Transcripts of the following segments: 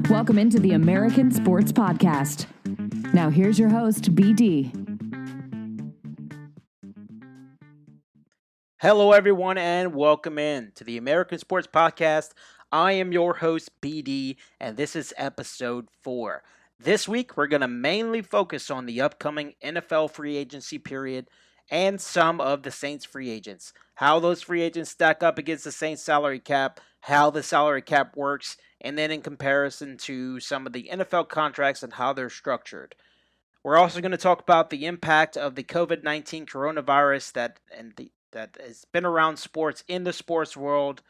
Welcome into the American Sports Podcast. Now here's your host, BeeDee. Hello, everyone, and welcome in to the American Sports Podcast. I am your host, BeeDee, and this is episode 4. This week, we're going to mainly focus on the upcoming NFL free agency period and some of the Saints free agents, how those free agents stack up against the Saints salary cap, how the salary cap works, and then in comparison to some of the NFL contracts and how they're structured. We're also going to talk about the impact of the COVID-19 coronavirus that has been around sports in the sports world.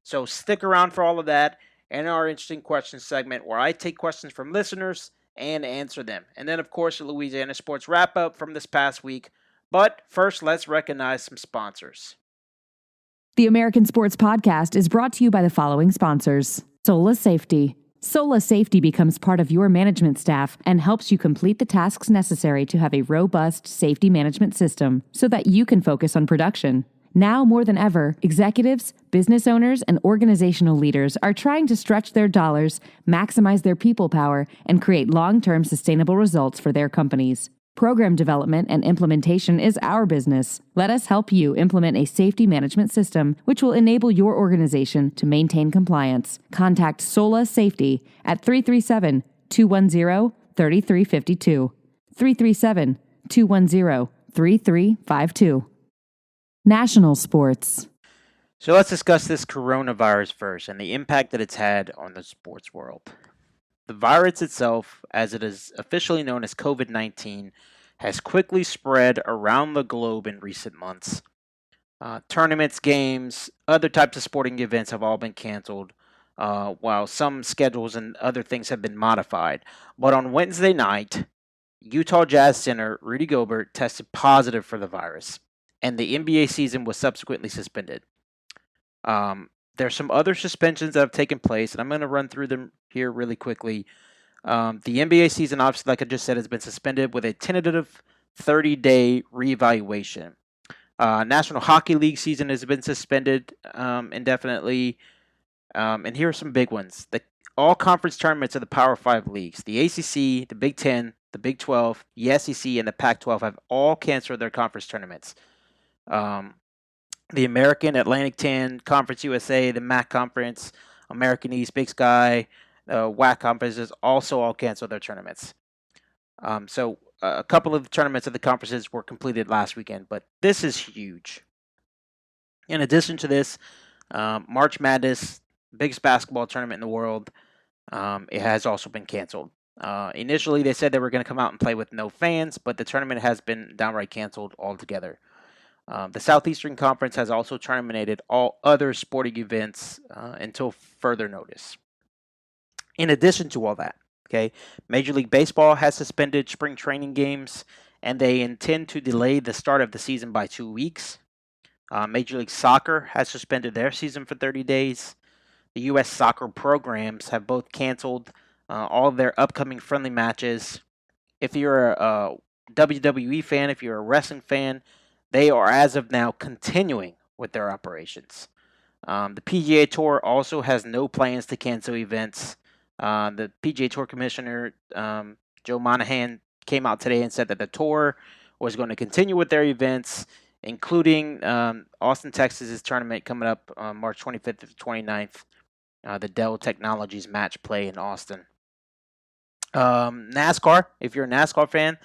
So stick around for all of that and our interesting questions segment where I take questions from listeners and answer them. And then, of course, the Louisiana Sports Wrap-Up from this past week. But first, let's recognize some sponsors. The American Sports Podcast is brought to you by the following sponsors. Sola Safety. Sola Safety becomes part of your management staff and helps you complete the tasks necessary to have a robust safety management system so that you can focus on production. Now more than ever, executives, business owners, and organizational leaders are trying to stretch their dollars, maximize their people power, and create long-term sustainable results for their companies. Program development and implementation is our business. Let us help you implement a safety management system which will enable your organization to maintain compliance. Contact Sola Safety at 337-210-3352. 337-210-3352. National sports. So let's discuss this coronavirus first and the impact that it's had on the sports world. The virus itself, as it is officially known as COVID-19, has quickly spread around the globe in recent months. Tournaments, games, other types of sporting events have all been canceled, while some schedules and other things have been modified. But on Wednesday night, Utah Jazz center Rudy Gobert tested positive for the virus, and the NBA season was subsequently suspended. There's some other suspensions that have taken place, and I'm going to run through them here really quickly. The NBA season, obviously, like I just said, has been suspended with a tentative 30-day reevaluation. National Hockey League season has been suspended indefinitely. And here are some big ones. All conference tournaments of the Power 5 leagues, the ACC, the Big 10, the Big 12, the SEC, and the Pac-12 have all canceled their conference tournaments. The American, Atlantic 10, Conference USA, the MAC Conference, American East, Big Sky, WAC conferences also all canceled their tournaments. So a couple of the tournaments of the conferences were completed last weekend, but this is huge. In addition to this, March Madness, biggest basketball tournament in the world, it has also been canceled. Initially, they said they were going to come out and play with no fans, but the tournament has been downright canceled altogether. The Southeastern Conference has also terminated all other sporting events until further notice. In addition to all that, Major League Baseball has suspended spring training games, and they intend to delay the start of the season by 2 weeks. Major League Soccer has suspended their season for 30 days. The U.S. soccer programs have both canceled all of their upcoming friendly matches. If you're a WWE fan, if you're a wrestling fan, they are, as of now, continuing with their operations. The PGA Tour also has no plans to cancel events. The PGA Tour Commissioner, Joe Monahan, came out today and said that the tour was going to continue with their events, including Austin, Texas' tournament coming up on March 25th to 29th, the Dell Technologies match play in Austin. NASCAR, if you're a NASCAR fan,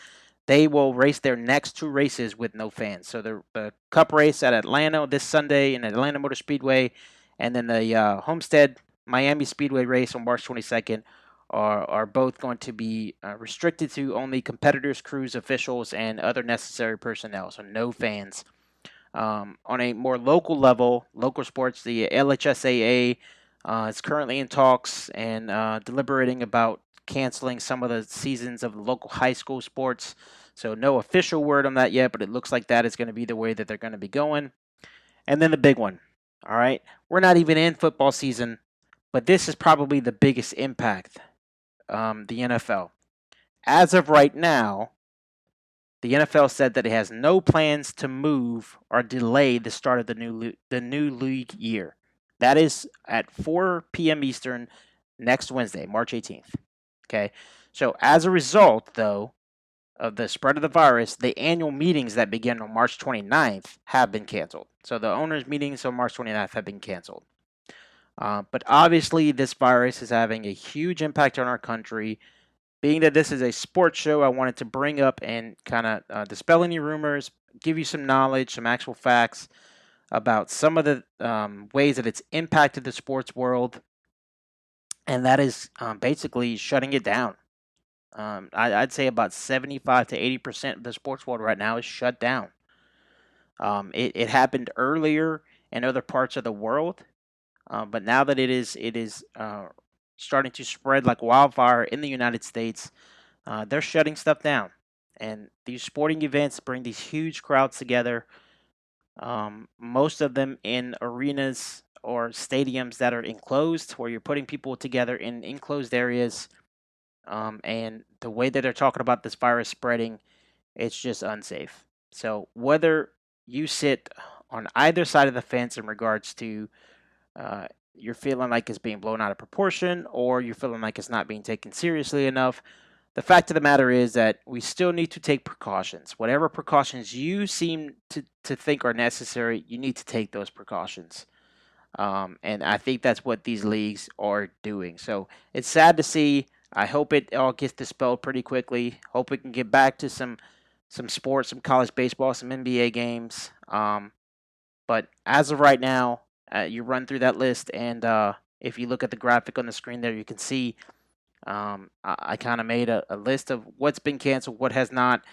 they will race their next 2 races with no fans. So the Cup race at Atlanta this Sunday in Atlanta Motor Speedway, and then the Homestead Miami Speedway race on March 22nd are both going to be restricted to only competitors, crews, officials, and other necessary personnel. So no fans. On a more local level, local sports, the LHSAA is currently in talks and deliberating about canceling some of the seasons of the local high school sports. So no official word on that yet, but it looks like that is going to be the way that they're going to be going. And then the big one, all right? We're not even in football season, but this is probably the biggest impact, the NFL. As of right now, the NFL said that it has no plans to move or delay the start of the new league year. That is at 4 p.m. Eastern, next Wednesday, March 18th. Okay, so as a result, though, of the spread of the virus, the annual meetings that begin on March 29th have been canceled. So the owners' meetings on March 29th have been canceled. But obviously, this virus is having a huge impact on our country. Being that this is a sports show, I wanted to bring up and kind of dispel any rumors, give you some knowledge, some actual facts about some of the ways that it's impacted the sports world, and that is basically shutting it down. I'd say about 75 to 80% of the sports world right now is shut down. It happened earlier in other parts of the world, but now that it is starting to spread like wildfire in the United States, they're shutting stuff down. And these sporting events bring these huge crowds together. Most of them in arenas or stadiums that are enclosed, where you're putting people together in enclosed areas. And the way that they're talking about this virus spreading, it's just unsafe. So whether you sit on either side of the fence in regards to you're feeling like it's being blown out of proportion, or you're feeling like it's not being taken seriously enough, the fact of the matter is that we still need to take precautions. Whatever precautions you seem to think are necessary, you need to take those precautions. And I think that's what these leagues are doing. So it's sad to see. I hope it all gets dispelled pretty quickly. Hope we can get back to some sports, some college baseball, some NBA games. But as of right now, you run through that list, and if you look at the graphic on the screen there, you can see I kind of made a list of what's been canceled, what has not.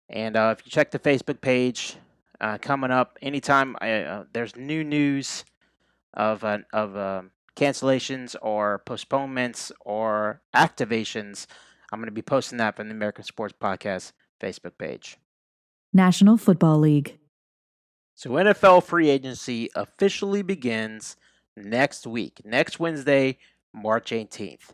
And if you check the Facebook page, coming up anytime there's new news of cancellations or postponements or activations, I'm going to be posting that from the American Sports Podcast Facebook page. National Football League. So NFL free agency officially begins next week, next Wednesday, March 18th.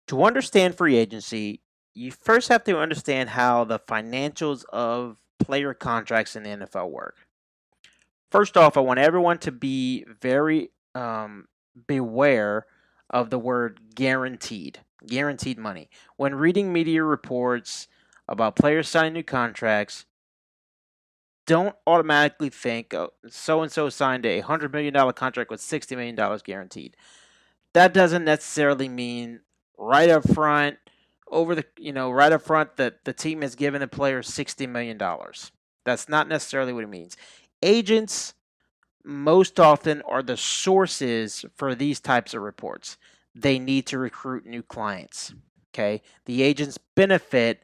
To understand free agency, you first have to understand how the financials of player contracts in the NFL work. First off, I want everyone to be very beware of the word guaranteed money. When reading media reports about players signing new contracts, don't automatically think so and so signed a $100 million contract with $60 million guaranteed. That doesn't necessarily mean right up front, right up front that the team has given the player $60 million. That's not necessarily what it means. Agents most often are the sources for these types of reports. They need to recruit new clients. Okay? The agents benefit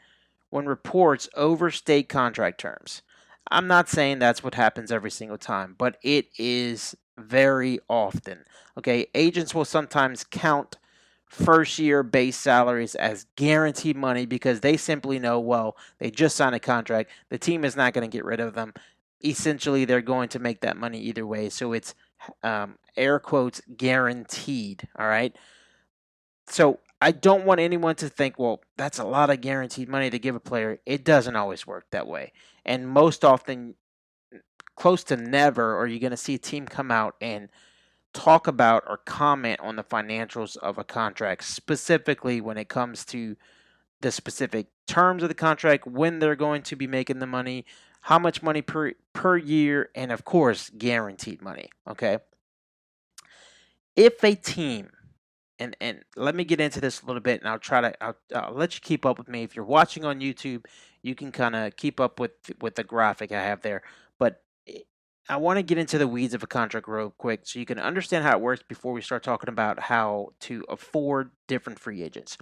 when reports overstate contract terms. I'm not saying that's what happens every single time, but it is very often. Okay? Agents will sometimes count first year base salaries as guaranteed money because they simply know, well, they just signed a contract. The team is not going to get rid of them. Essentially, they're going to make that money either way. So it's air quotes guaranteed. All right. So I don't want anyone to think, well, that's a lot of guaranteed money to give a player. It doesn't always work that way. And most often, close to never, are you going to see a team come out and talk about or comment on the financials of a contract, specifically when it comes to the specific terms of the contract, when they're going to be making the money, how much money per year, and of course, guaranteed money. Okay. If a team, and let me get into this a little bit, and I'll let you keep up with me. If you're watching on YouTube, you can kind of keep up with the graphic I have there. But I want to get into the weeds of a contract real quick so you can understand how it works before we start talking about how to afford different free agents.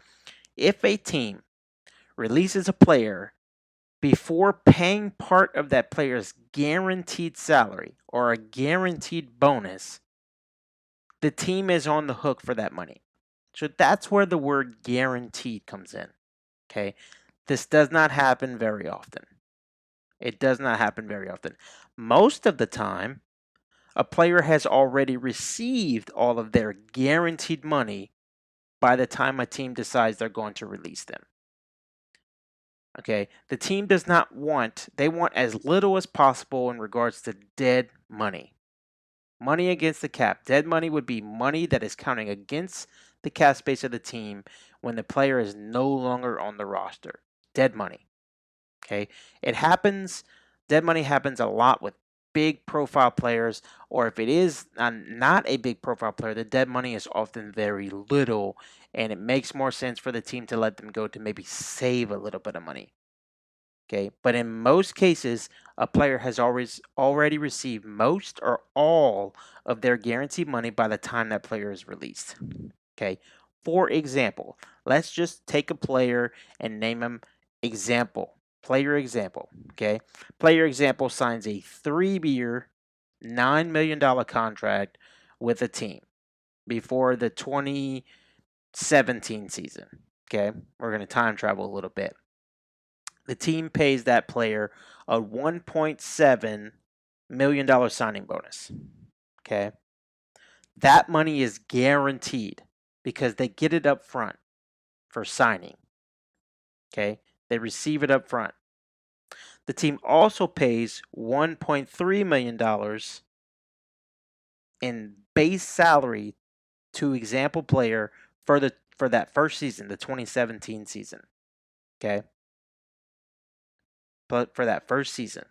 If a team releases a player before paying part of that player's guaranteed salary or a guaranteed bonus, the team is on the hook for that money. So that's where the word guaranteed comes in. Okay. This does not happen very often. It does not happen very often. Most of the time, a player has already received all of their guaranteed money by the time a team decides they're going to release them. Okay, the team does not want, they want as little as possible in regards to dead money. Money against the cap. Dead money would be money that is counting against the cap space of the team when the player is no longer on the roster. Dead money. Okay, it happens. Dead money happens a lot with big profile players, or if it is not a big profile player, the dead money is often very little, and it makes more sense for the team to let them go to maybe save a little bit of money. Okay, but in most cases, a player has already received most or all of their guaranteed money by the time that player is released. Okay, for example, let's just take a player and name him example. Player example. Okay, player example signs a 3-year, $9 million contract with a team before the 2017 season. Okay, we're going to time travel a little bit. The team pays that player a $1.7 million signing bonus. Okay. That money is guaranteed because they get it up front for signing. Okay. They receive it up front. The team also pays $1.3 million in base salary to example player for that first season, the 2017 season. Okay. But for that first season.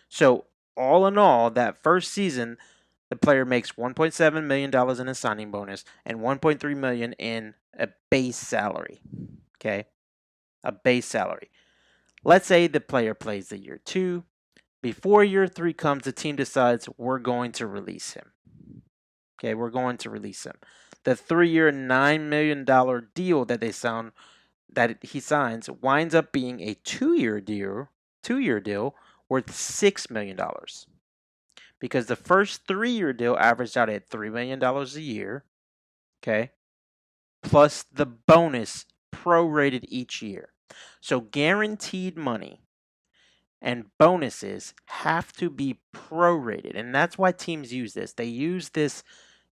So all in all, that first season, the player makes $1.7 million in a signing bonus and $1.3 million in a base salary. Okay, a base salary. Let's say the player plays the year 2. Before year 3 comes, the team decides we're going to release him. Okay, we're going to release him. The 3-year, $9 million deal that he signs winds up being a 2-year deal worth $6 million. Because the first 3-year deal averaged out at $3 million a year, okay, plus the bonus prorated each year. So guaranteed money and bonuses have to be prorated, and that's why teams use this. They use this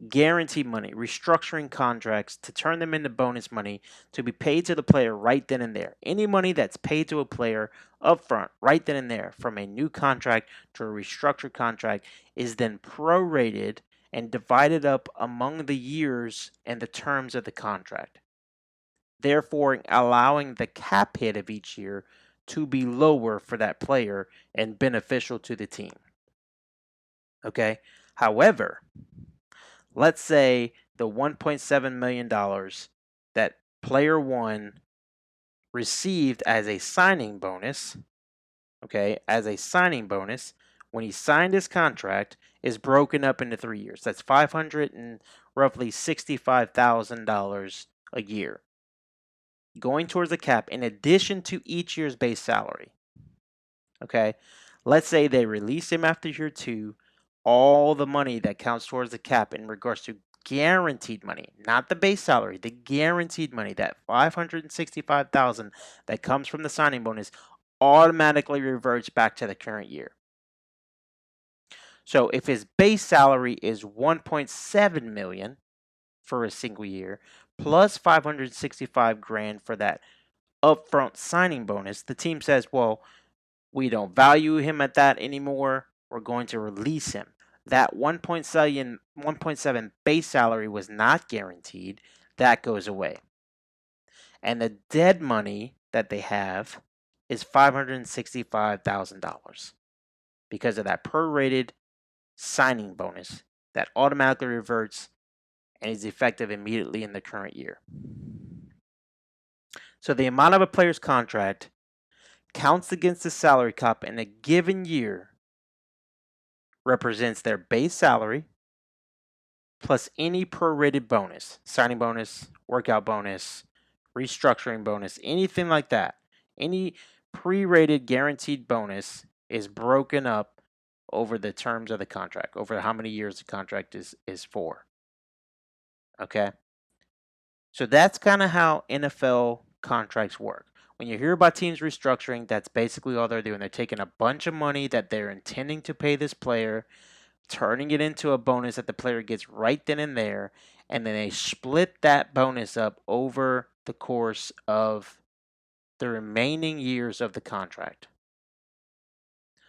guaranteed money, restructuring contracts to turn them into bonus money to be paid to the player right then and there. Any money that's paid to a player upfront, right then and there, from a new contract to a restructured contract, is then prorated and divided up among the years and the terms of the contract. Therefore, allowing the cap hit of each year to be lower for that player and beneficial to the team. Okay? However, let's say the $1.7 million that player 1 received as a signing bonus, okay, as a signing bonus, when he signed his contract, is broken up into 3 years. That's roughly $65,000 a year going towards the cap in addition to each year's base salary. Okay, let's say they release him after year 2. All the money that counts towards the cap in regards to guaranteed money, not the base salary, the guaranteed money, that $565,000 that comes from the signing bonus, automatically reverts back to the current year. So if his base salary is $1.7 million for a single year, plus $565,000 for that upfront signing bonus, the team says, well, we don't value him at that anymore. We're going to release him. That 1.7 base salary was not guaranteed. That goes away. And the dead money that they have is $565,000 because of that prorated signing bonus that automatically reverts and is effective immediately in the current year. So the amount of a player's contract counts against the salary cap in a given year represents their base salary plus any prorated bonus, signing bonus, workout bonus, restructuring bonus, anything like that. Any pre-rated guaranteed bonus is broken up over the terms of the contract, over how many years the contract is for. Okay? So that's kind of how NFL contracts work. When you hear about teams restructuring, that's basically all they're doing. They're taking a bunch of money that they're intending to pay this player, turning it into a bonus that the player gets right then and there, and then they split that bonus up over the course of the remaining years of the contract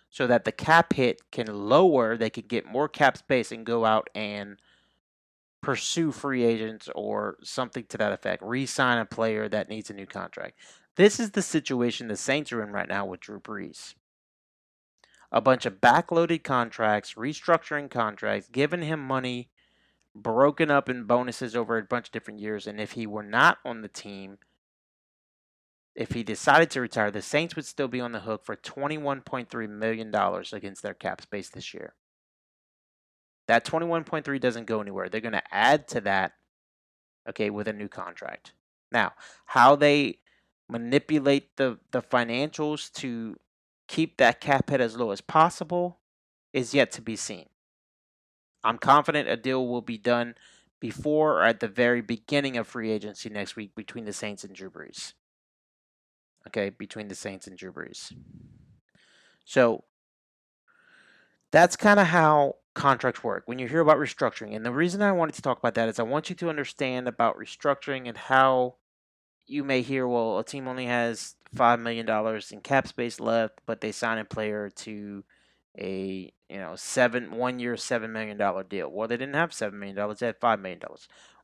so that the cap hit can lower, they can get more cap space and go out and pursue free agents or something to that effect, re-sign a player that needs a new contract. This is the situation the Saints are in right now with Drew Brees. A bunch of backloaded contracts, restructuring contracts, giving him money, broken up in bonuses over a bunch of different years. And if he were not on the team, if he decided to retire, the Saints would still be on the hook for $21.3 million against their cap space this year. That 21.3 doesn't go anywhere. They're going to add to that, okay, with a new contract. Now, how they manipulate the financials to keep that cap hit as low as possible is yet to be seen. I'm confident a deal will be done before or at the very beginning of free agency next week between the Saints and Drew Brees. Okay, between the Saints and Drew Brees. So that's kind of how contracts work when you hear about restructuring. And the reason I wanted to talk about that is I want you to understand about restructuring and how you may hear, well, a team only has $5 million in cap space left, but they sign a player to a 1 year $7 million deal. Well, they didn't have $7 million; they had $5 million.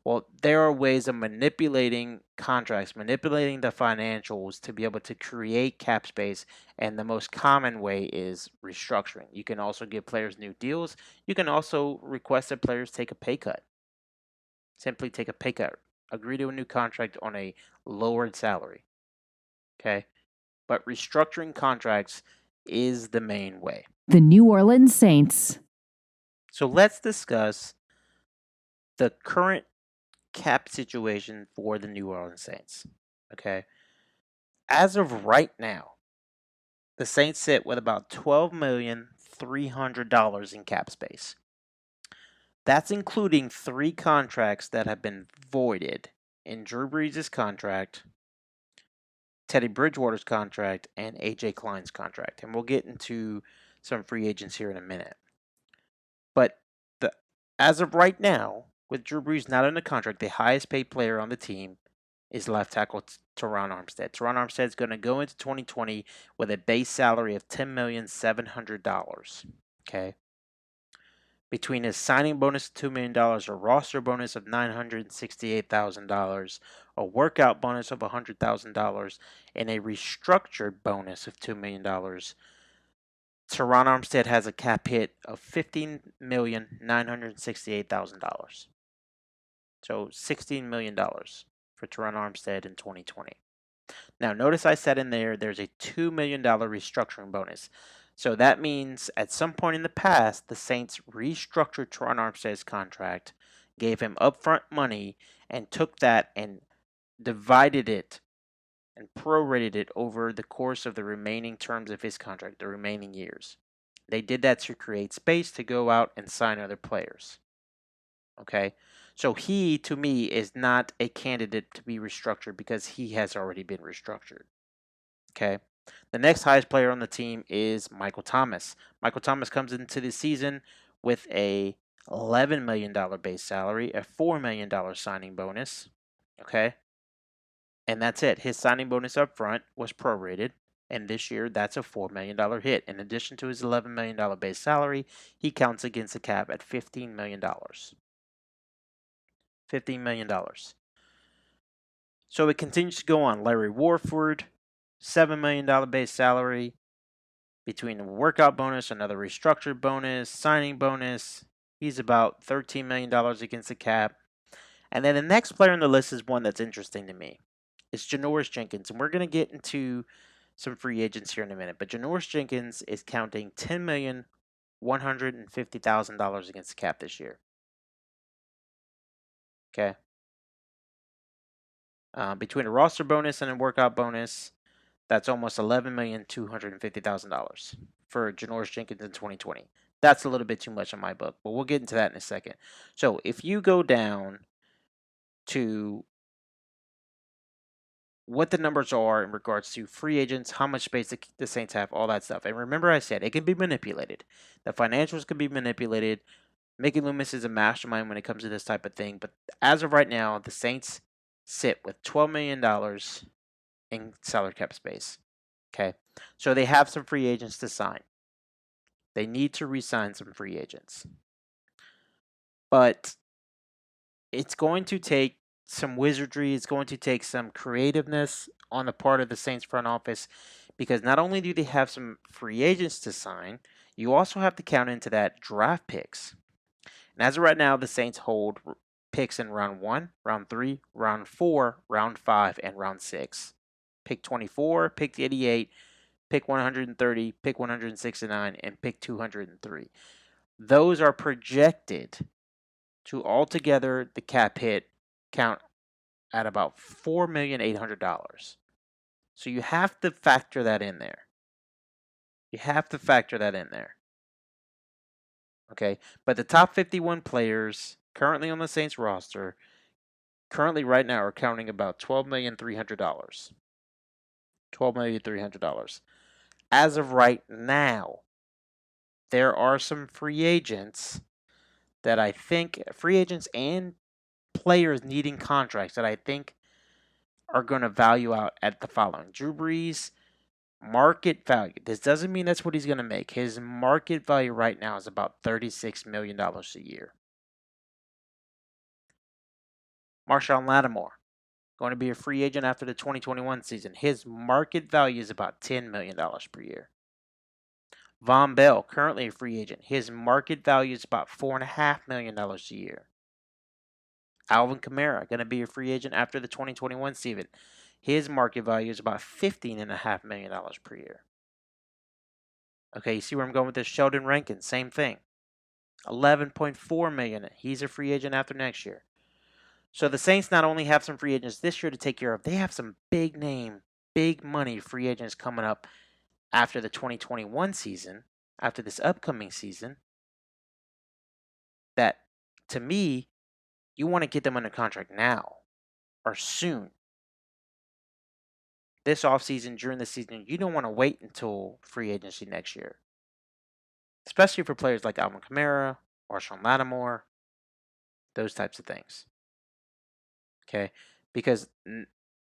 Well, there are ways of manipulating contracts, manipulating the financials to be able to create cap space, and the most common way is restructuring. You can also give players new deals. You can also request that players take a pay cut. Simply take a pay cut. Agree to a new contract on a lowered salary. Okay? But restructuring contracts is the main way. The New Orleans Saints. So let's discuss the current cap situation for the New Orleans Saints. Okay? As of right now, the Saints sit with about $12,300,000 in cap space. That's including 3 contracts that have been voided in Drew Brees' contract, Teddy Bridgewater's contract, and AJ Klein's contract. And we'll get into some free agents here in a minute. But as of right now, with Drew Brees not under contract, the highest paid player on the team is left tackle Teron Armstead. Teron Armstead is going to go into 2020 with a base salary of $10,700,000. Okay. Between his signing bonus of $2 million, a roster bonus of $968,000, a workout bonus of $100,000, and a restructured bonus of $2 million, Teron Armstead has a cap hit of $15,968,000. So $16 million for Teron Armstead in 2020. Now, notice I said in there's a $2 million restructuring bonus. So that means at some point in the past, the Saints restructured Teron Armstead's contract, gave him upfront money, and took that and divided it and prorated it over the course of the remaining terms of his contract, the remaining years. They did that to create space to go out and sign other players. Okay? So he, to me, is not a candidate to be restructured because he has already been restructured. Okay? The next highest player on the team is Michael Thomas. Michael Thomas comes into the season with a $11 million base salary, a $4 million signing bonus. Okay? And that's it. His signing bonus up front was prorated. And this year, that's a $4 million hit. In addition to his $11 million base salary, he counts against the cap at $15 million. $15 million. So it continues to go on. Larry Warford, $7 million base salary. Between a workout bonus, another restructured bonus, signing bonus, he's about $13 million against the cap. And then the next player on the list is one that's interesting to me. It's Janoris Jenkins. And we're going to get into some free agents here in a minute. But Janoris Jenkins is counting $10,150,000 against the cap this year. Okay. Between a roster bonus and a workout bonus, that's almost $11,250,000 for Janoris Jenkins in 2020. That's a little bit too much in my book, but we'll get into that in a second. So if you go down to what the numbers are in regards to free agents, how much space the Saints have, all that stuff. And remember I said it can be manipulated. The financials can be manipulated. Mickey Loomis is a mastermind when it comes to this type of thing. But as of right now, the Saints sit with $12 million in salary cap space. Okay. So they have some free agents to sign. They need to re-sign some free agents. But it's going to take some wizardry. It's going to take some creativeness on the part of the Saints front office, because not only do they have some free agents to sign, you also have to count into that draft picks. And as of right now, the Saints hold picks in round 1, round 3, round 4, round 5, and round 6. Pick 24, pick 88, pick 130, pick 169, and pick 203. Those are projected to altogether the cap hit count at about $4,800,000. So you have to factor that in there. You have to factor that in there. Okay, but the top 51 players currently on the Saints roster, currently right now, are counting about $12,300,000. $12,300,000. As of right now, there are some free agents that I think, free agents and players needing contracts, that I think are going to value out at the following. Drew Brees, market value. This doesn't mean that's what he's going to make. His market value right now is about $36 million a year. Marshawn Lattimore, going to be a free agent after the 2021 season. His market value is about $10 million per year. Von Bell, currently a free agent. His market value is about $4.5 million a year. Alvin Kamara, going to be a free agent after the 2021 season. His market value is about $15.5 million per year. Okay, you see where I'm going with this? Sheldon Rankin, same thing. $11.4 million. He's a free agent after next year. So the Saints not only have some free agents this year to take care of, they have some big name, big money free agents coming up after the 2021 season, after this upcoming season, that, to me, you want to get them under contract now or soon. This offseason, during the season, you don't want to wait until free agency next year. Especially for players like Alvin Kamara, Marshawn Lattimore, those types of things. Okay? Because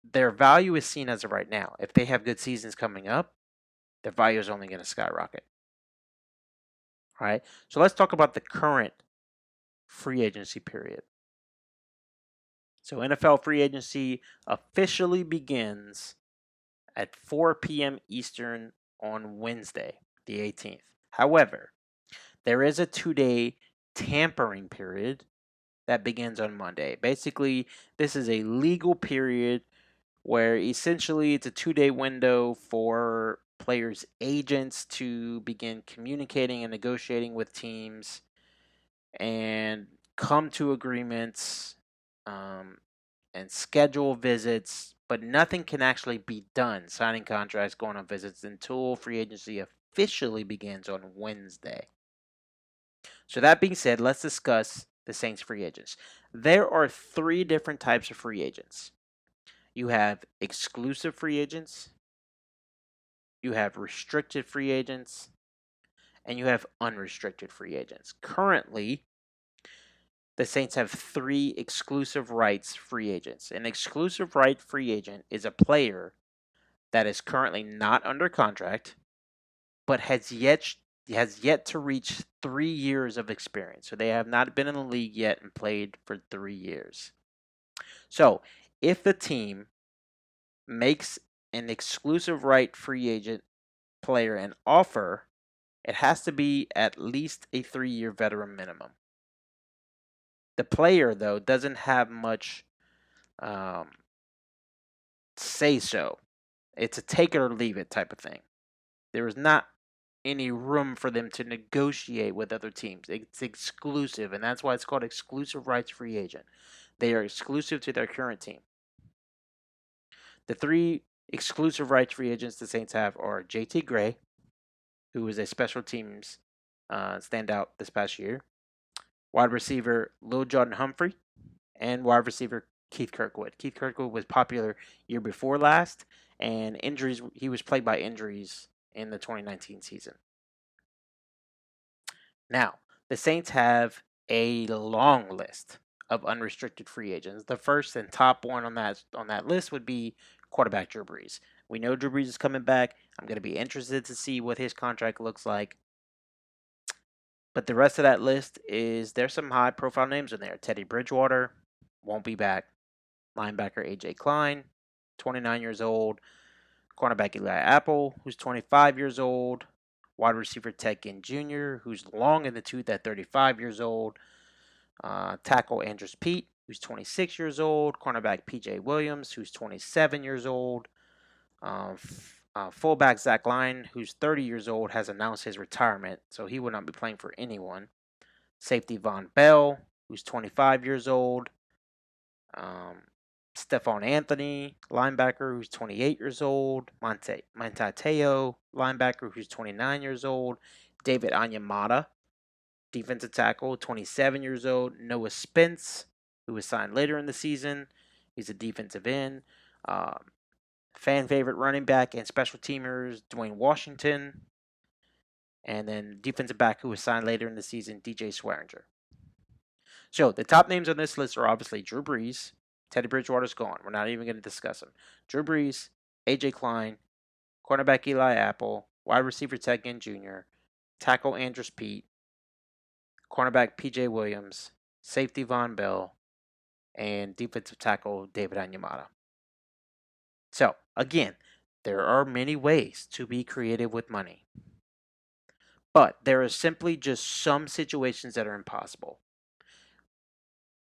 their value is seen as of right now. If they have good seasons coming up, their value is only going to skyrocket. All right? So let's talk about the current free agency period. So NFL free agency officially begins at 4 p.m. Eastern on Wednesday, the 18th. However, there is a 2-day tampering period that begins on Monday. Basically, this is a legal period where essentially it's a 2-day window for players' agents to begin communicating and negotiating with teams and come to agreements, and schedule visits, but nothing can actually be done, signing contracts, going on visits, until free agency officially begins on Wednesday. So that being said, let's discuss the Saints free agents. There are 3 different types of free agents. You have exclusive free agents, you have restricted free agents, and you have unrestricted free agents. Currently, the Saints have 3 exclusive rights free agents. An exclusive right free agent is a player that is currently not under contract, but has yet to reach 3 years of experience. So they have not been in the league yet and played for 3 years. So if the team makes an exclusive right free agent player an offer, it has to be at least a 3-year veteran minimum. The player, though, doesn't have much say so. It's a take it or leave it type of thing. There is not any room for them to negotiate with other teams. It's exclusive, and that's why it's called exclusive rights free agent. They are exclusive to their current team. The 3 exclusive rights free agents the Saints have are JT Gray, who is a special teams standout this past year, wide receiver Lil Jordan Humphrey, and wide receiver Keith Kirkwood. Keith Kirkwood was popular year before last, and he was plagued by injuries in the 2019 season. Now, the Saints have a long list of unrestricted free agents. The first and top one on that list would be quarterback Drew Brees. We know Drew Brees is coming back. I'm going to be interested to see what his contract looks like. But the rest of that list there's some high profile names in there. Teddy Bridgewater, won't be back. Linebacker A.J. Klein, 29 years old. Cornerback Eli Apple, who's 25 years old. Wide receiver Ted Ginn Jr., who's long in the tooth at 35 years old. Tackle Andrews Pete, who's 26 years old. Cornerback P.J. Williams, who's 27 years old. Fullback Zach Line, who's 30 years old, has announced his retirement, so he will not be playing for anyone. Safety Von Bell, who's 25 years old. Stephon Anthony, linebacker, who's 28 years old. Monte Teo, linebacker, who's 29 years old. David Onyemata, defensive tackle, 27 years old. Noah Spence, who was signed later in the season. He's a defensive end. Fan favorite running back and special teamers, Dwayne Washington. And then defensive back who was signed later in the season, DJ Swearinger. So the top names on this list are obviously Drew Brees. Teddy Bridgewater's gone. We're not even going to discuss him. Drew Brees, A.J. Klein, cornerback Eli Apple, wide receiver Ted Ginn Jr., tackle Andrews Pete, cornerback P.J. Williams, safety Von Bell, and defensive tackle David Onyemata. So, again, there are many ways to be creative with money. But there are simply just some situations that are impossible.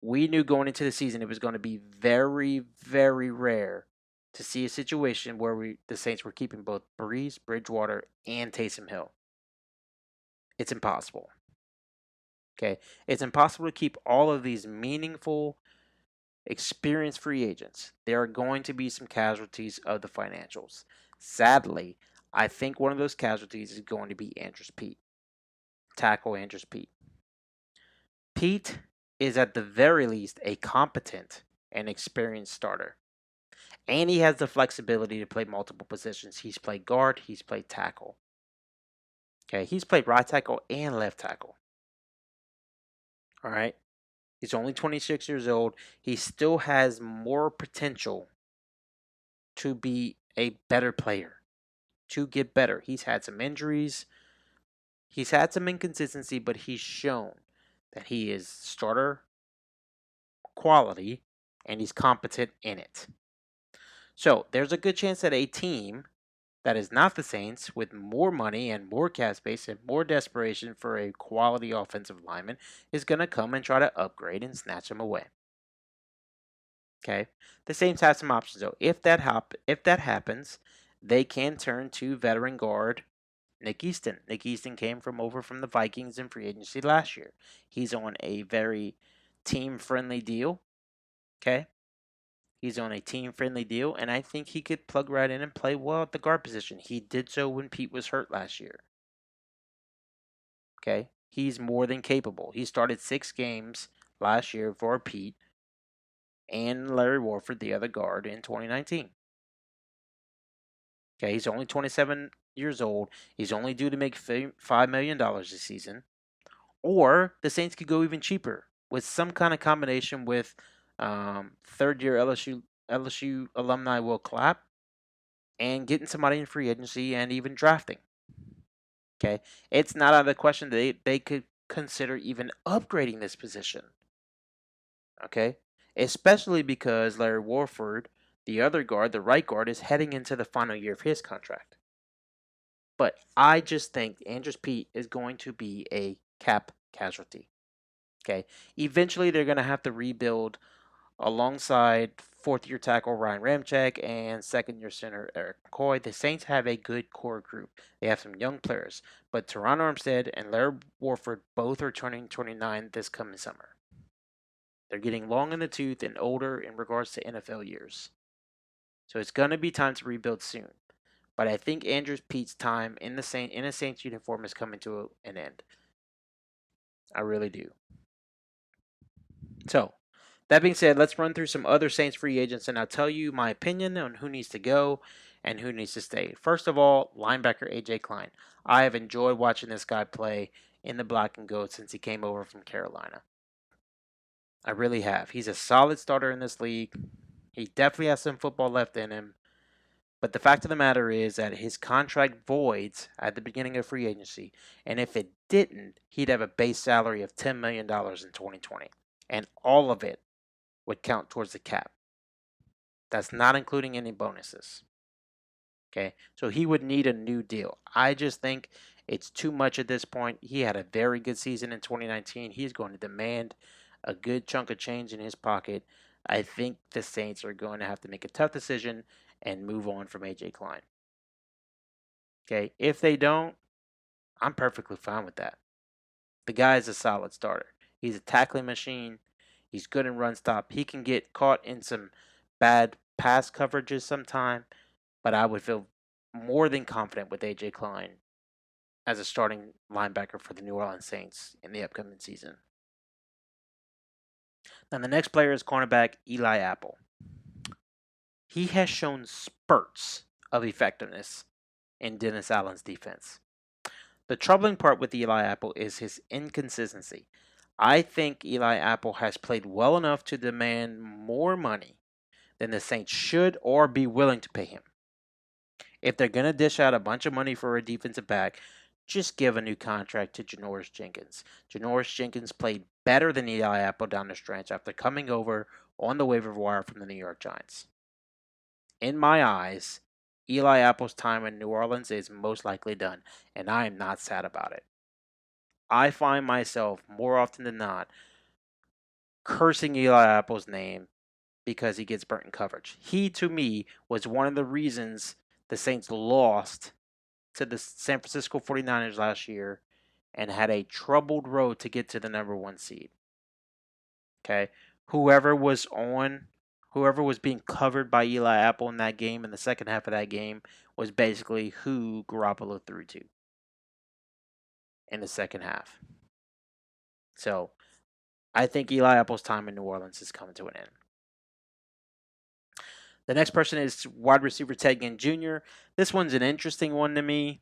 We knew going into the season it was going to be very, very rare to see a situation where the Saints were keeping both Brees, Bridgewater, and Taysom Hill. It's impossible. Okay? It's impossible to keep all of these meaningful, experienced free agents. There are going to be some casualties of the financials. Sadly, I think one of those casualties is going to be Andrews Pete. Tackle Andrews Pete. Pete is at the very least a competent and experienced starter. And he has the flexibility to play multiple positions. He's played guard, he's played tackle. Okay, he's played right tackle and left tackle. All right. He's only 26 years old. He still has more potential to be a better player, to get better. He's had some injuries. He's had some inconsistency, but he's shown that he is starter quality and he's competent in it. So there's a good chance that a team that is not the Saints, with more money and more cap space and more desperation for a quality offensive lineman, is going to come and try to upgrade and snatch him away. Okay, the Saints have some options though. If that happens, they can turn to veteran guard Nick Easton. Nick Easton came over from the Vikings in free agency last year. He's on a very team-friendly deal. Okay, he's on a team-friendly deal, and I think he could plug right in and play well at the guard position. He did so when Pete was hurt last year. Okay, he's more than capable. He started 6 games last year for Pete and Larry Warford, the other guard, in 2019. Okay, he's only 27 years old. He's only due to make $5 million this season. Or the Saints could go even cheaper with some kind of combination with third-year LSU alumni Will Clapp and getting somebody in free agency and even drafting. Okay, it's not out of the question that they could consider even upgrading this position. Okay, especially because Larry Warford, the other guard, the right guard, is heading into the final year of his contract. But I just think Andrews Pete is going to be a cap casualty. Okay, eventually they're going to have to rebuild alongside fourth-year tackle Ryan Ramczyk and second-year center Eric McCoy. The Saints have a good core group. They have some young players, but Teron Armstead and Larry Warford both are turning 29 this coming summer. They're getting long in the tooth and older in regards to NFL years. So it's going to be time to rebuild soon. But I think Andrews Pete's time in a Saints uniform is coming to an end. I really do. So, that being said, let's run through some other Saints free agents, and I'll tell you my opinion on who needs to go and who needs to stay. First of all, linebacker A.J. Klein. I have enjoyed watching this guy play in the black and gold since he came over from Carolina. I really have. He's a solid starter in this league. He definitely has some football left in him. But the fact of the matter is that his contract voids at the beginning of free agency. And if it didn't, he'd have a base salary of $10 million in 2020. And all of it would count towards the cap. That's not including any bonuses. Okay, so he would need a new deal. I just think it's too much at this point. He had a very good season in 2019. He's going to demand a good chunk of change in his pocket. I think the Saints are going to have to make a tough decision and move on from AJ Klein. Okay, if they don't, I'm perfectly fine with that. The guy is a solid starter. He's a tackling machine. He's good in run stop. He can get caught in some bad pass coverages sometime, but I would feel more than confident with AJ Klein as a starting linebacker for the New Orleans Saints in the upcoming season. Now, the next player is cornerback Eli Apple. He has shown spurts of effectiveness in Dennis Allen's defense. The troubling part with Eli Apple is his inconsistency. I think Eli Apple has played well enough to demand more money than the Saints should or be willing to pay him. If they're going to dish out a bunch of money for a defensive back, just give a new contract to Janoris Jenkins. Janoris Jenkins played better than Eli Apple down the stretch after coming over on the waiver wire from the New York Giants. In my eyes, Eli Apple's time in New Orleans is most likely done, and I am not sad about it. I find myself, more often than not, cursing Eli Apple's name because he gets burnt in coverage. He, to me, was one of the reasons the Saints lost to the San Francisco 49ers last year and had a troubled road to get to the number 1 seed. Okay? Whoever was being covered by Eli Apple in that game, in the second half of that game, was basically who Garoppolo threw to in the second half. So, I think Eli Apple's time in New Orleans is coming to an end. The next person is wide receiver Ted Ginn Jr. This one's an interesting one to me.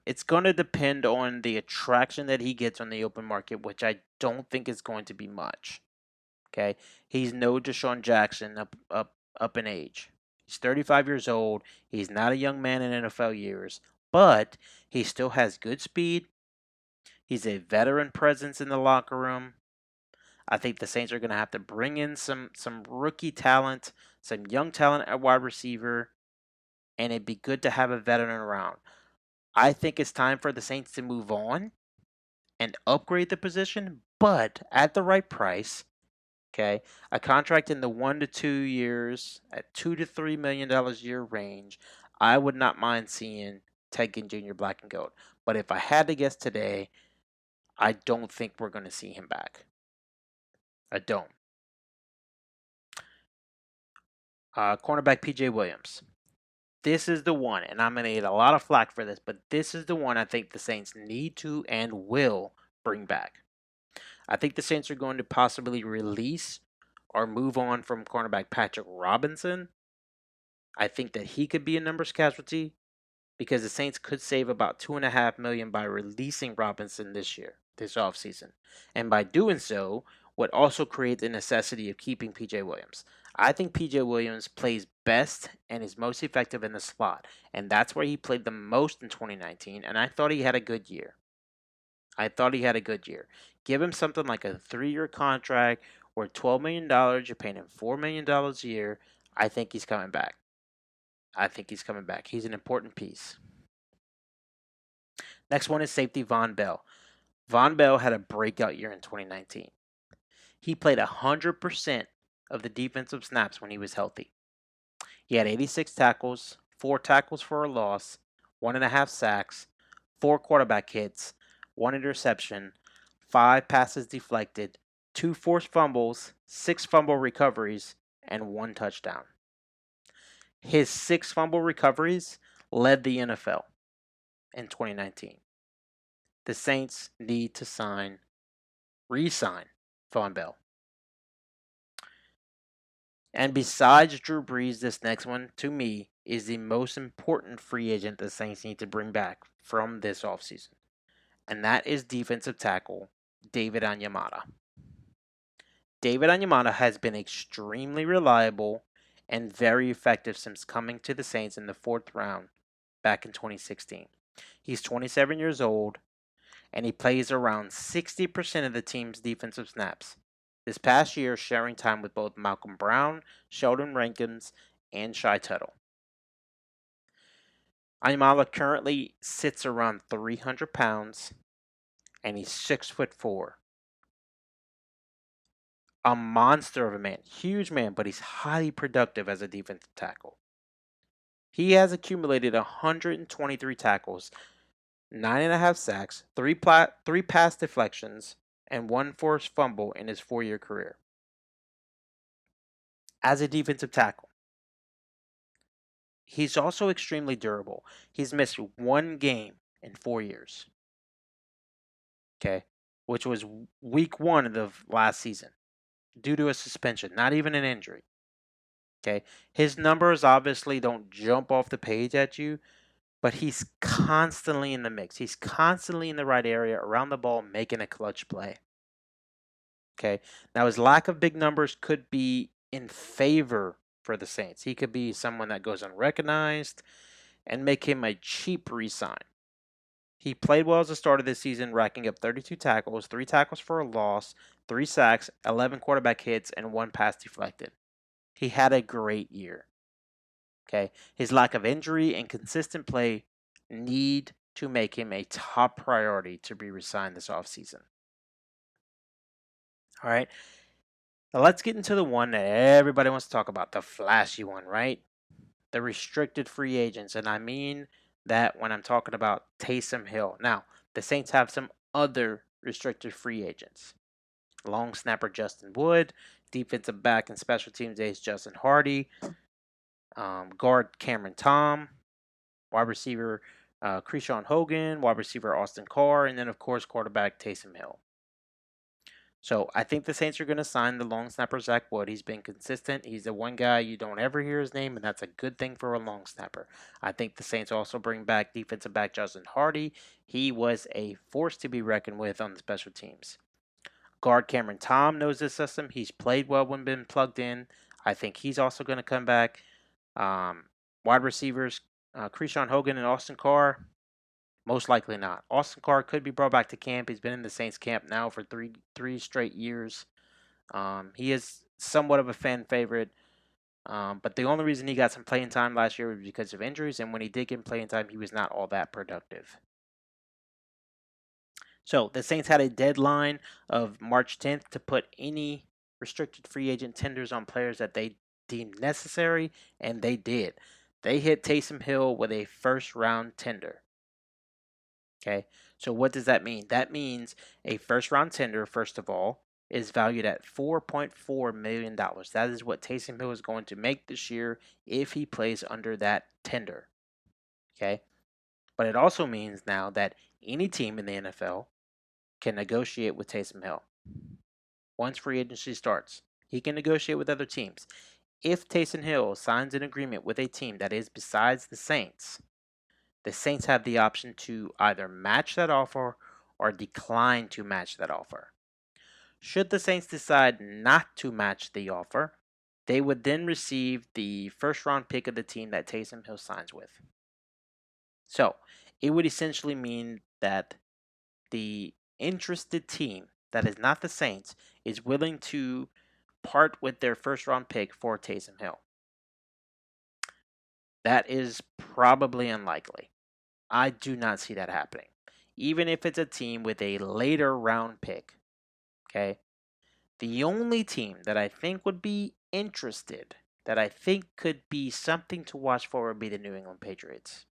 It's going to depend on the attraction that he gets on the open market, which I don't think is going to be much. Okay, he's no Deshaun Jackson up in age. He's 35 years old. He's not a young man in NFL years, but he still has good speed. He's a veteran presence in the locker room. I think the Saints are going to have to bring in some rookie talent, some young talent at wide receiver, and it'd be good to have a veteran around. I think it's time for the Saints to move on and upgrade the position, but at the right price. Okay, a contract in the 1 to 2 years at $2 to $3 million a year range. I would not mind seeing Ted Ginn Jr. black and gold. But if I had to guess today, I don't think we're going to see him back. I don't. Cornerback PJ Williams. This is the one, and I'm going to get a lot of flack for this, but this is the one I think the Saints need to and will bring back. I think the Saints are going to possibly release or move on from cornerback Patrick Robinson. I think that he could be a numbers casualty because the Saints could save about $2.5 million by releasing Robinson this offseason. And by doing so, would also create the necessity of keeping PJ Williams. I think PJ Williams plays best and is most effective in the slot, and that's where he played the most in 2019, and I thought he had a good year. Give him something like a 3-year contract worth $12 million. You're paying him $4 million a year. I think he's coming back. He's an important piece. Next one is safety Von Bell. Von Bell had a breakout year in 2019. He played 100% of the defensive snaps when he was healthy. He had 86 tackles, 4 tackles for a loss, 1.5 sacks, 4 quarterback hits, 1 interception, 5 passes deflected, 2 forced fumbles, 6 fumble recoveries, and 1 touchdown. His 6 fumble recoveries led the NFL in 2019. The Saints need to re-sign Von Bell. And besides Drew Brees, this next one, to me, is the most important free agent the Saints need to bring back from this offseason. And that is defensive tackle David Onyemata. David Onyemata has been extremely reliable and very effective since coming to the Saints in the 4th round back in 2016. He's 27 years old, and he plays around 60% of the team's defensive snaps. This past year, sharing time with both Malcolm Brown, Sheldon Rankins, and Shai Tuttle. Animala currently sits around 300 pounds, and he's 6'4". A monster of a man, huge man, but he's highly productive as a defensive tackle. He has accumulated 123 tackles, 9.5 sacks, three pass deflections, and 1 forced fumble in his 4-year career as a defensive tackle. He's also extremely durable. He's missed 1 game in 4 years. Okay, which was week 1 of the last season due to a suspension, not even an injury. Okay, his numbers obviously don't jump off the page at you, but he's constantly in the mix. He's constantly in the right area around the ball making a clutch play. Okay, now his lack of big numbers could be in favor for the Saints. He could be someone that goes unrecognized and make him a cheap re-sign. He played well as a starter this season, racking up 32 tackles, 3 tackles for a loss, 3 sacks, 11 quarterback hits, and 1 pass deflected. He had a great year. Okay, his lack of injury and consistent play need to make him a top priority to be re-signed this offseason. All right, now let's get into the one that everybody wants to talk about, the flashy one, right? The restricted free agents, and I mean that when I'm talking about Taysom Hill. Now, the Saints have some other restricted free agents. Long snapper Justin Wood, defensive back and special teams ace Justin Hardy, guard Cameron Tom, wide receiver Krishawn Hogan, wide receiver Austin Carr, and then, of course, quarterback Taysom Hill. So I think the Saints are going to sign the long snapper Zach Wood. He's been consistent. He's the one guy you don't ever hear his name, and that's a good thing for a long snapper. I think the Saints also bring back defensive back Justin Hardy. He was a force to be reckoned with on the special teams. Guard Cameron Tom knows this system. He's played well when been plugged in. I think he's also going to come back. Wide receivers Krishawn Hogan and Austin Carr. Most likely not. Austin Carr could be brought back to camp. He's been in the Saints camp now for three straight years. He is somewhat of a fan favorite, but the only reason he got some playing time last year was because of injuries, and when he did get playing time, he was not all that productive. So the Saints had a deadline of March 10th to put any restricted free agent tenders on players that they deemed necessary, and they did. They hit Taysom Hill with a first-round tender. Okay, so what does that mean? That means a first-round tender, first of all, is valued at $4.4 million. That is what Taysom Hill is going to make this year if he plays under that tender. Okay, but it also means now that any team in the NFL can negotiate with Taysom Hill. Once free agency starts, he can negotiate with other teams. If Taysom Hill signs an agreement with a team that is besides the Saints have the option to either match that offer or decline to match that offer. Should the Saints decide not to match the offer, they would then receive the first round pick of the team that Taysom Hill signs with. So, it would essentially mean that the interested team that is not the Saints is willing to part with their first round pick for Taysom Hill. That is probably unlikely. I do not see that happening. Even if it's a team with a later round pick. Okay? The only team that I think would be interested, that I think could be something to watch for, would be the New England Patriots.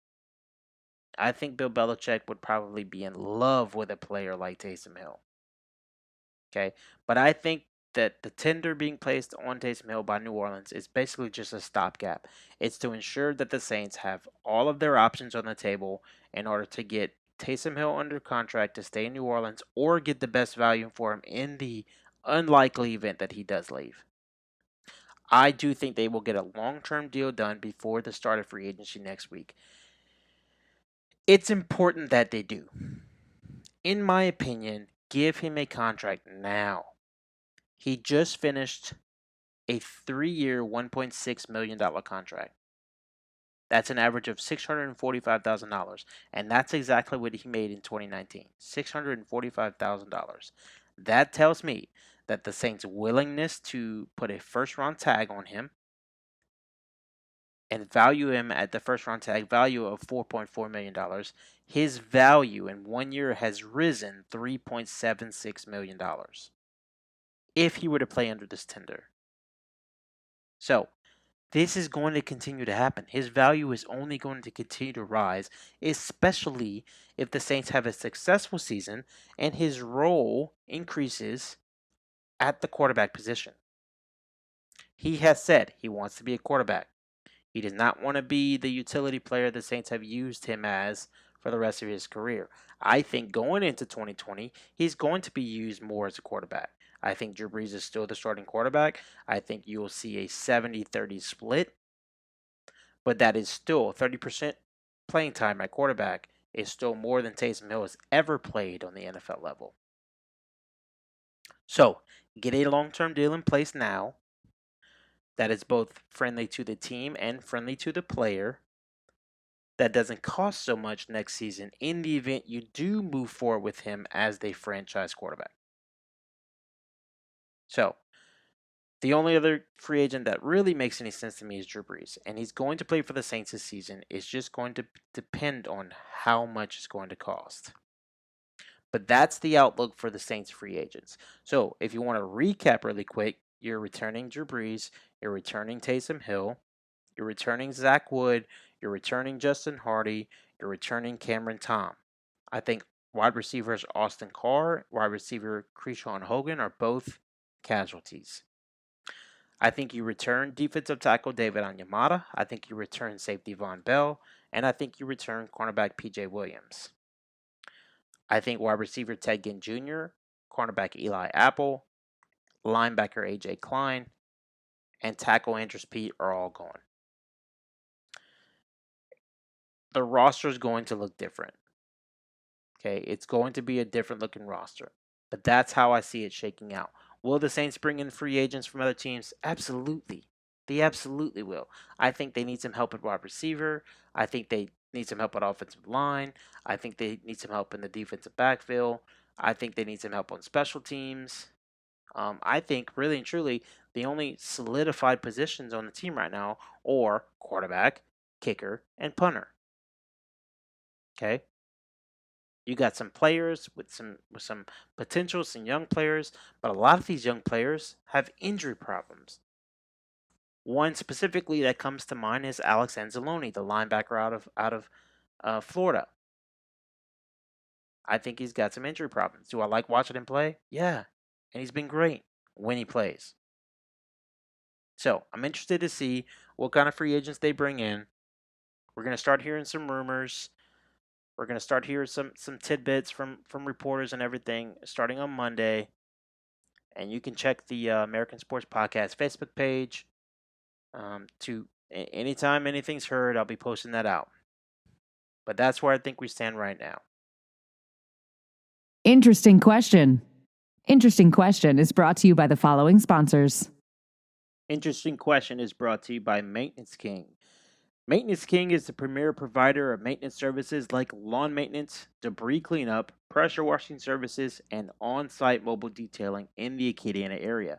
I think Bill Belichick would probably be in love with a player like Taysom Hill. Okay? But I think that the tender being placed on Taysom Hill by New Orleans is basically just a stopgap. It's to ensure that the Saints have all of their options on the table in order to get Taysom Hill under contract to stay in New Orleans or get the best value for him in the unlikely event that he does leave. I do think they will get a long-term deal done before the start of free agency next week. It's important that they do. In my opinion, give him a contract now. He just finished a 3-year, $1.6 million contract. That's an average of $645,000. And that's exactly what he made in 2019. $645,000. That tells me that the Saints' willingness to put a first-round tag on him and value him at the first-round tag value of $4.4 million, his value in 1 year has risen $3.76 million if he were to play under this tender. So, this is going to continue to happen. His value is only going to continue to rise, especially if the Saints have a successful season and his role increases at the quarterback position. He has said he wants to be a quarterback. He does not want to be the utility player the Saints have used him as for the rest of his career. I think going into 2020, he's going to be used more as a quarterback. I think Drew Brees is still the starting quarterback. I think you will see a 70-30 split, but that is still 30% playing time at quarterback is still more than Taysom Hill has ever played on the NFL level. So, get a long-term deal in place now that is both friendly to the team and friendly to the player, that doesn't cost so much next season in the event you do move forward with him as the franchise quarterback. So, the only other free agent that really makes any sense to me is Drew Brees, and he's going to play for the Saints this season. It's just going to depend on how much it's going to cost. But that's the outlook for the Saints free agents. So, if you want to recap really quick, you're returning Drew Brees, you're returning Taysom Hill, you're returning Zach Wood, you're returning Justin Hardy, you're returning Cameron Tom. I think wide receivers Austin Carr, wide receiver Krishawn Hogan are both casualties. I think you return defensive tackle David Onyemata. I think you return safety Von Bell. And I think you return cornerback PJ Williams. I think wide receiver Ted Ginn Jr., cornerback Eli Apple, linebacker AJ Klein, and tackle Andrews Pete are all gone. The roster is going to look different. Okay, it's going to be a different looking roster. But that's how I see it shaking out. Will the Saints bring in free agents from other teams? Absolutely. They absolutely will. I think they need some help at wide receiver. I think they need some help at offensive line. I think they need some help in the defensive backfield. I think they need some help on special teams. I think, really and truly, the only solidified positions on the team right now are quarterback, kicker, and punter. Okay? You got some players with some potential, some young players, but a lot of these young players have injury problems. One specifically that comes to mind is Alex Anzalone, the linebacker out of Florida. I think he's got some injury problems. Do I like watching him play? Yeah, and he's been great when he plays. So I'm interested to see what kind of free agents they bring in. We're going to start hearing some rumors. We're going to start hearing some tidbits from reporters and everything starting on Monday. And you can check the American Sports Podcast Facebook page. Anytime anything's heard, I'll be posting that out. But that's where I think we stand right now. Interesting question. Interesting Question is brought to you by the following sponsors. Interesting Question is brought to you by Maintenance King. Maintenance King is the premier provider of maintenance services like lawn maintenance, debris cleanup, pressure washing services, and on-site mobile detailing in the Acadiana area.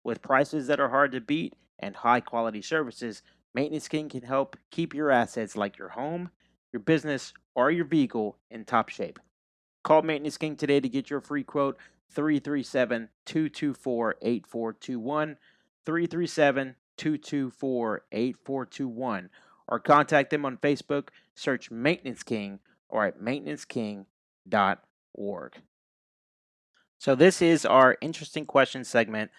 With prices that are hard to beat and high-quality services, Maintenance King can help keep your assets like your home, your business, or your vehicle in top shape. Call Maintenance King today to get your free quote, 337-224-8421, 337-224-8421, or contact them on Facebook, search Maintenance King, or at maintenanceking.org. So this is our Interesting Question segment.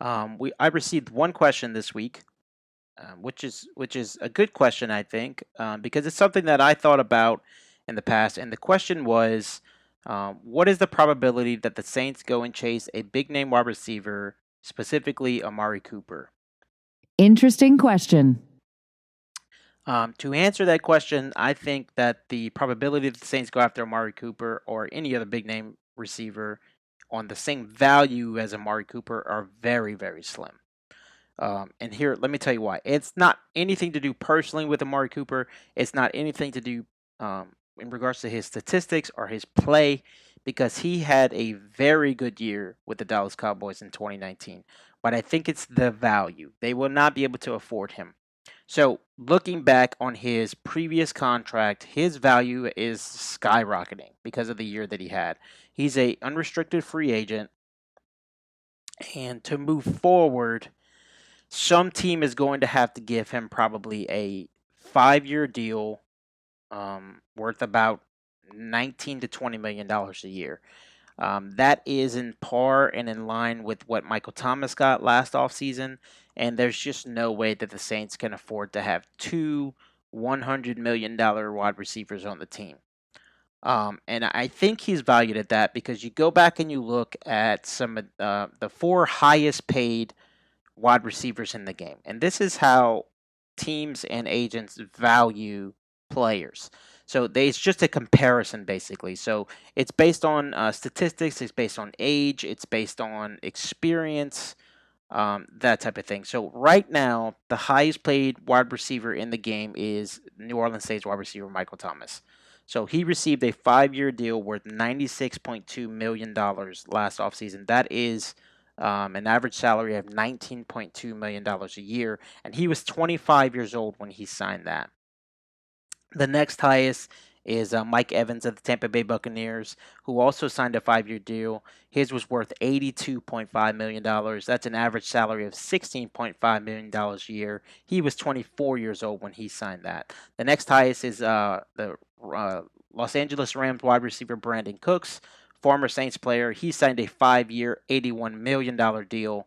I received one question this week, which is a good question, I think, because it's something that I thought about in the past. And the question was, what is the probability that the Saints go and chase a big name wide receiver, specifically Amari Cooper? Interesting question. To answer that question, I think that the probability that the Saints go after Amari Cooper or any other big name receiver on the same value as Amari Cooper are very, very slim. And here, let me tell you why. It's not anything to do personally with Amari Cooper. It's not anything to do in regards to his statistics or his play, because he had a very good year with the Dallas Cowboys in 2019. But I think it's the value. They will not be able to afford him. So, looking back on his previous contract, his value is skyrocketing because of the year that he had. He's a unrestricted free agent, and to move forward, some team is going to have to give him probably a 5-year deal, worth about 19 to 20 million dollars a year. That is in par and in line with what Michael Thomas got last offseason, and there's just no way that the Saints can afford to have two $100 million wide receivers on the team. And I think he's valued at that because you go back and you look at some of the four highest paid wide receivers in the game. And this is how teams and agents value players. So it's just a comparison, basically. So it's based on statistics, it's based on age, it's based on experience, that type of thing. So right now, the highest paid wide receiver in the game is New Orleans Saints wide receiver Michael Thomas. So he received a 5-year deal worth $96.2 million last offseason. That is an average salary of $19.2 million a year. And he was 25 years old when he signed that. The next highest is Mike Evans of the Tampa Bay Buccaneers, who also signed a 5-year deal. His was worth $82.5 million. That's an average salary of $16.5 million a year. He was 24 years old when he signed that. The next highest is the Los Angeles Rams wide receiver Brandon Cooks, former Saints player. He signed a 5-year, $81 million deal.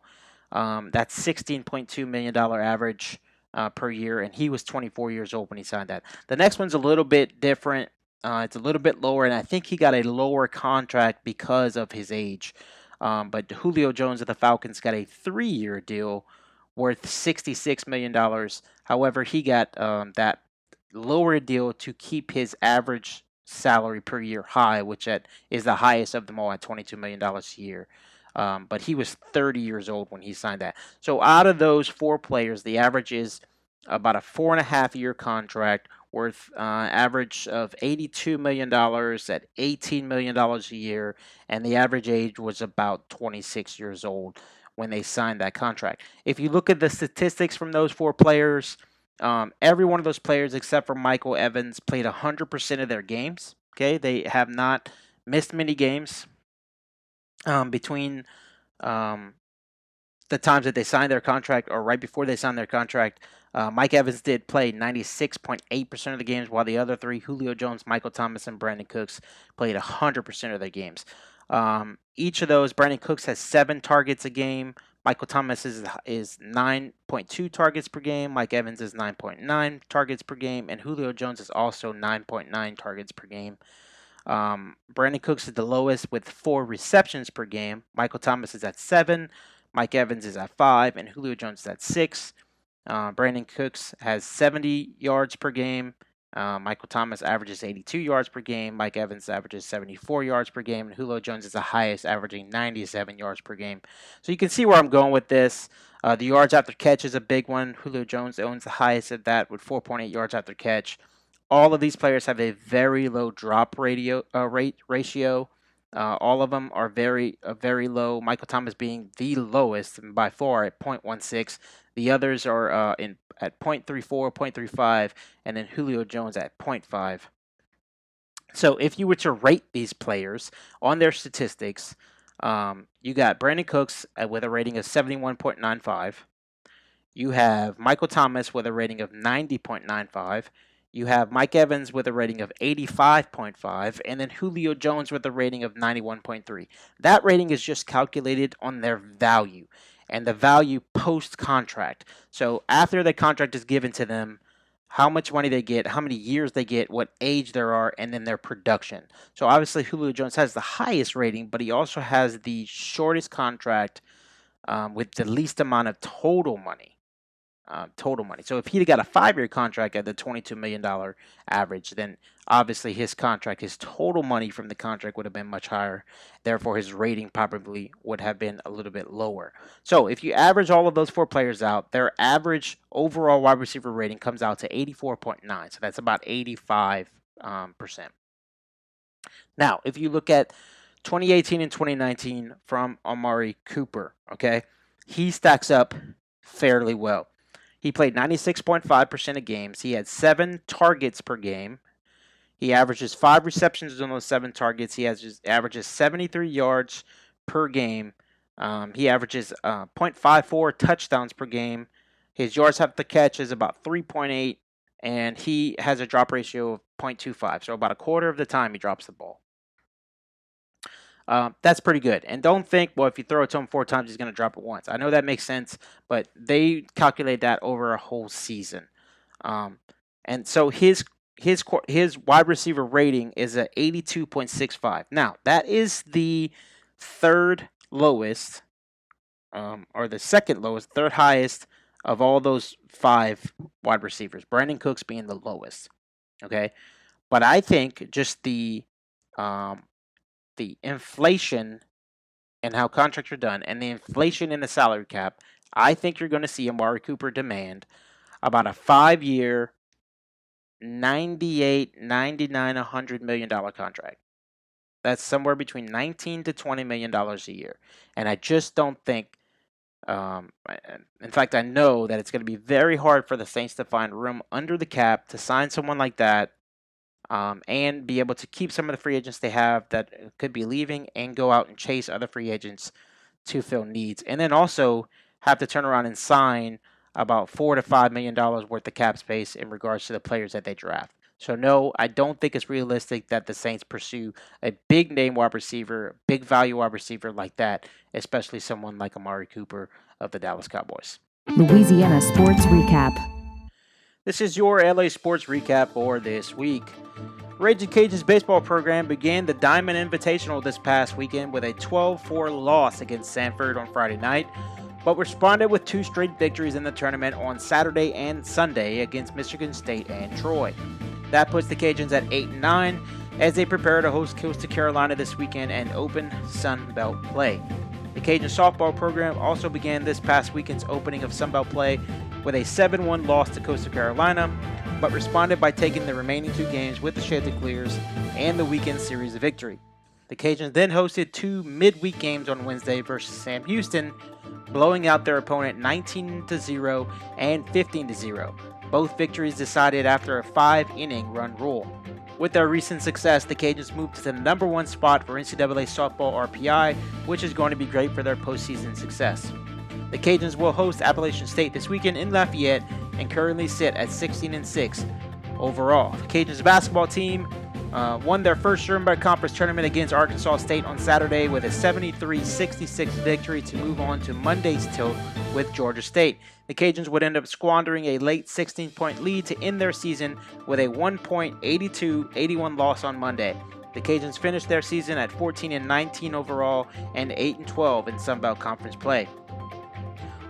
That's $16.2 million average per year, and he was 24 years old when he signed that. The next one's a little bit different. It's a little bit lower, and I think he got a lower contract because of his age. But Julio Jones of the Falcons got a 3-year deal worth $66 million. However, he got that lower deal to keep his average salary per year high, which is the highest of them all at $22 million a year. But he was 30 years old when he signed that. So out of those four players, the average is about a 4.5-year contract worth average of $82 million at $18 million a year, and the average age was about 26 years old when they signed that contract. If you look at the statistics from those four players, every one of those players except for Michael Evans played 100% of their games. Okay, they have not missed many games between the times that they signed their contract or right before they signed their contract. Mike Evans did play 96.8% of the games, while the other three, Julio Jones, Michael Thomas, and Brandon Cooks, played 100% of their games. Each of those, Brandon Cooks has 7 targets a game. Michael Thomas is 9.2 targets per game. Mike Evans is 9.9 targets per game. And Julio Jones is also 9.9 targets per game. Brandon Cooks is the lowest with 4 receptions per game. Michael Thomas is at 7. Mike Evans is at 5. And Julio Jones is at 6. Brandon Cooks has 70 yards per game. Michael Thomas averages 82 yards per game. Mike Evans averages 74 yards per game. And Julio Jones is the highest, averaging 97 yards per game. So you can see where I'm going with this. The yards after catch is a big one. Julio Jones owns the highest of that with 4.8 yards after catch. All of these players have a very low drop ratio. All of them are very low. Michael Thomas being the lowest by far at 0.16. The others are at 0.34, 0.35, and then Julio Jones at 0.5. So if you were to rate these players on their statistics, you got Brandon Cooks with a rating of 71.95. You have Michael Thomas with a rating of 90.95. You have Mike Evans with a rating of 85.5, and then Julio Jones with a rating of 91.3. That rating is just calculated on their value, and the value post-contract. So after the contract is given to them, how much money they get, how many years they get, what age there are, and then their production. So obviously Julio Jones has the highest rating, but he also has the shortest contract with the least amount of total money. So if he'd got a 5-year contract at the $22 million average, then obviously his total money from the contract would have been much higher. Therefore, his rating probably would have been a little bit lower. So if you average all of those four players out, their average overall wide receiver rating comes out to 84.9. So that's about 85%. Now, if you look at 2018 and 2019 from Amari Cooper, okay? He stacks up fairly well. He played 96.5% of games. He had 7 targets per game. He averages 5 receptions on those 7 targets. He averages 73 yards per game. He averages 0.54 touchdowns per game. His yards after the catch is about 3.8, and he has a drop ratio of 0.25. So about a quarter of the time he drops the ball. That's pretty good. And don't think, well, if you throw it to him 4 times, he's going to drop it once. I know that makes sense, but they calculate that over a whole season. And so his wide receiver rating is at 82.65. Now, that is the third lowest, or the second lowest, third highest of all those 5 wide receivers. Brandon Cooks being the lowest. Okay, but I think just the inflation and how contracts are done, and the inflation in the salary cap, I think you're going to see Amari Cooper demand about a 5-year, $98, $99, $100 million contract. That's somewhere between $19 to $20 million a year. And I just don't think, in fact, I know that it's going to be very hard for the Saints to find room under the cap to sign someone like that, and be able to keep some of the free agents they have that could be leaving and go out and chase other free agents to fill needs. And then also have to turn around and sign about $4 to $5 million worth of cap space in regards to the players that they draft. So no, I don't think it's realistic that the Saints pursue a big name wide receiver, big value wide receiver like that, especially someone like Amari Cooper of the Dallas Cowboys. Louisiana Sports Recap. This is your LA Sports Recap for this week. Raging Cajuns baseball program began the Diamond Invitational this past weekend with a 12-4 loss against Sanford on Friday night, but responded with 2 straight victories in the tournament on Saturday and Sunday against Michigan State and Troy. That puts the Cajuns at 8-9 as they prepare to host Coastal Carolina this weekend and open Sun Belt play. The Cajun softball program also began this past weekend's opening of Sun Belt play with a 7-1 loss to Coastal Carolina, but responded by taking the remaining 2 games with the Chanticleers and the weekend series of victory. The Cajuns then hosted 2 midweek games on Wednesday versus Sam Houston, blowing out their opponent 19-0 and 15-0. Both victories decided after a 5-inning run rule. With their recent success, the Cajuns moved to the number 1 spot for NCAA softball RPI, which is going to be great for their postseason success. The Cajuns will host Appalachian State this weekend in Lafayette and currently sit at 16-6 overall. The Cajuns basketball team won their first Sternberg Conference tournament against Arkansas State on Saturday with a 73-66 victory to move on to Monday's tilt with Georgia State. The Cajuns would end up squandering a late 16-point lead to end their season with a 1-82-81 loss on Monday. The Cajuns finished their season at 14-19 overall and 8-12 in Sun Belt Conference play.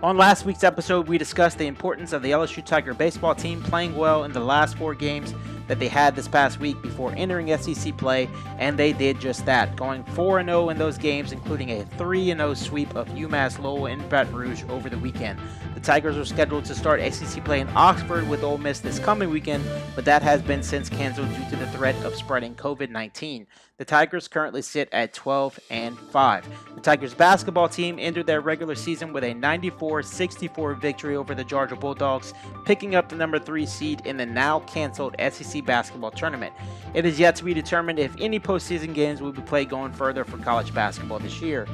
On last week's episode, we discussed the importance of the LSU Tiger baseball team playing well in the last 4 games that they had this past week before entering SEC play, and they did just that, going 4-0 in those games, including a 3-0 sweep of UMass Lowell in Baton Rouge over the weekend. The Tigers are scheduled to start SEC play in Oxford with Ole Miss this coming weekend, but that has been since canceled due to the threat of spreading COVID-19. The Tigers currently sit at 12-5. The Tigers basketball team entered their regular season with a 94-64 victory over the Georgia Bulldogs, picking up the number 3 seed in the now canceled SEC basketball tournament. It is yet to be determined if any postseason games will be played going further for college basketball this year.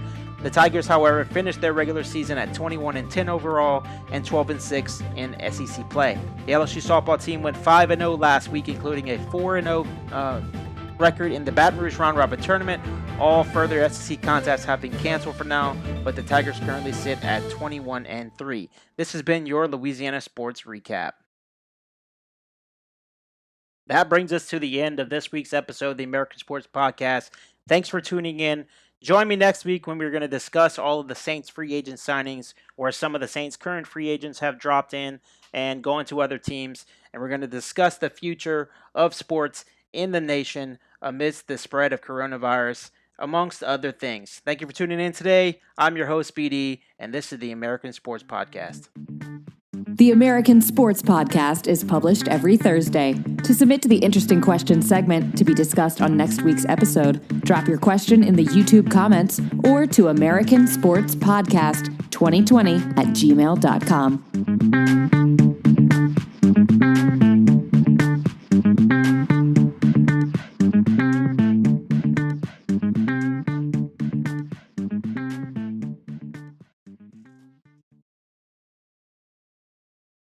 The Tigers, however, finished their regular season at 21-10 overall and 12-6 in SEC play. The LSU softball team went 5-0 last week, including a 4-0 record in the Baton Rouge Round Robin Tournament. All further SEC contests have been canceled for now, but the Tigers currently sit at 21-3. This has been your Louisiana Sports Recap. That brings us to the end of this week's episode of the American Sports Podcast. Thanks for tuning in. Join me next week when we're going to discuss all of the Saints free agent signings, or some of the Saints current free agents have dropped in and going to other teams. And we're going to discuss the future of sports in the nation amidst the spread of coronavirus, amongst other things. Thank you for tuning in today. I'm your host, BeeDee, and this is the American Sports Podcast. The American Sports Podcast is published every Thursday. To submit to the Interesting Questions segment to be discussed on next week's episode, drop your question in the YouTube comments or to American Sports Podcast 2020 at gmail.com.